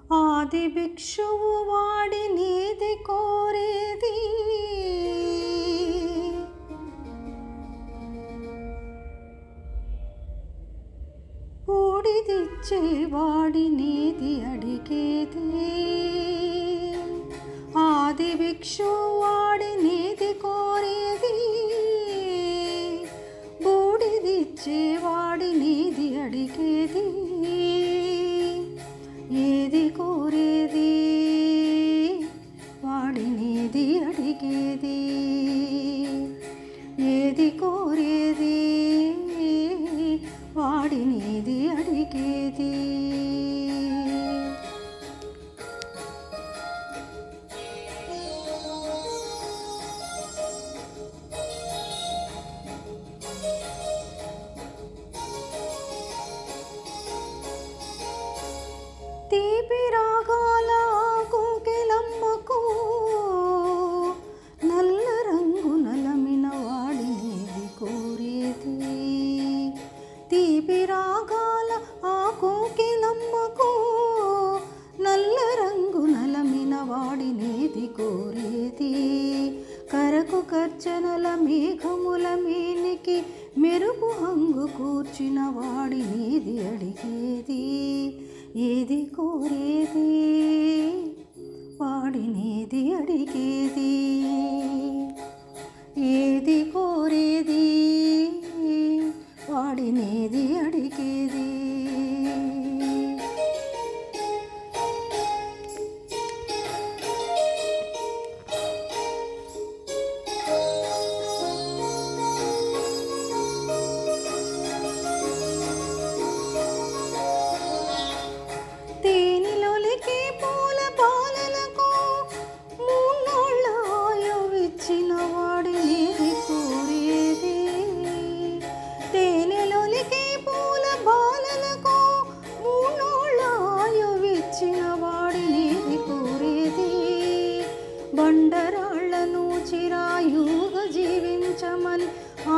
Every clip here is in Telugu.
ఆది భిక్షువు వాడి నీది కోరేది, బూడిదిచ్చే వాడి నీది అడిగేది. ఆది భిక్షువు వాడి నీది కోరేది, బూడిదిచ్చే వాడి నీది అడిగేది. ఏది కోరేది వాడి నీది అడిగేది, ఏది కోరేది వాడి నీది అడిగేది. తీపి రాగాల కోకిలమ్మకు నల్ల రంగు నలమిన వాడి నీది కోరేది. తీపి రాగాల ఆ కోకిలమ్మకు నల్ల రంగు నలమిన వాడి నీది కోరేది. కరకు కర్చనల మేఘముల మీనికి మెరుపు హంగు కూర్చిన వాడి నీది అడిగేది. ఏది కోరేది వాడి నీది అడిగేది, ఏది కోరేది వాడి నీది అడిగేది. తేనెలొలికి పూల బాలలకు మూన్నోళ్ళ ఆయువిచ్చిన వాడి నీది కోరేది. తేనెలొలికి పూల బాలలకు మూన్నోళ్ళ ఆయువిచ్చిన వాడి నీది కోరేది. బండరాళ్లను చిరాయుగా జీవించమని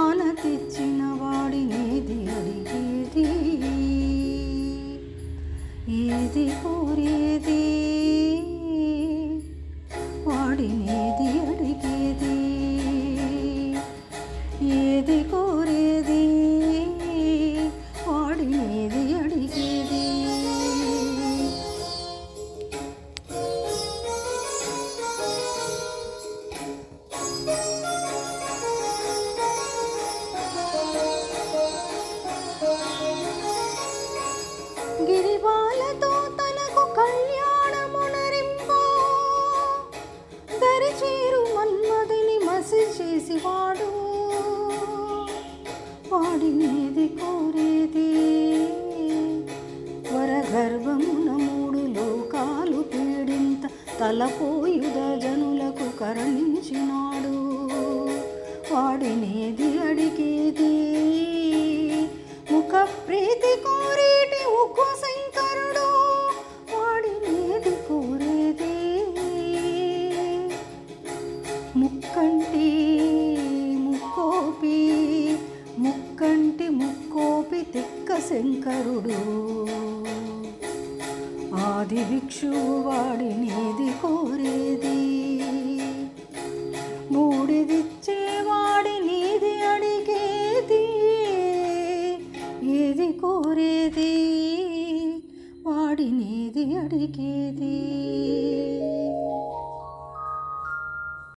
ఆనతిచ్చిన వాడి నీది అడిగేది. ఏది కోరేది వాడి నీది అడిగేది, ఏది కోరేది వాడి నీది అడిగేది. గిరిబాలతో తనకు కళ్యాణమునరింప దరిచేరు మన్మదిని మసి చేసివాడు వాడి నీది కోరేది. వరగర్భమున మూడు లోకాలు పీడింత తలపోయుద జనులకు కరుణించినాడు వాడి నీది అడిగేది. ముఖ ప్రీతి కోరేటి ఉగ్గు శంకరుడు వాడి నీది కోరేది. ముక్కంటి ముక్కోపి ముక్కంటి ముక్కోపి తిక్క శంకరుడు ఆది భిక్షువు వాడి నీది కోరేది. బూడిదిచ్చే వాడి నీది అడిగేది, ఏది కోరేది వాడి నీది అడిగేది.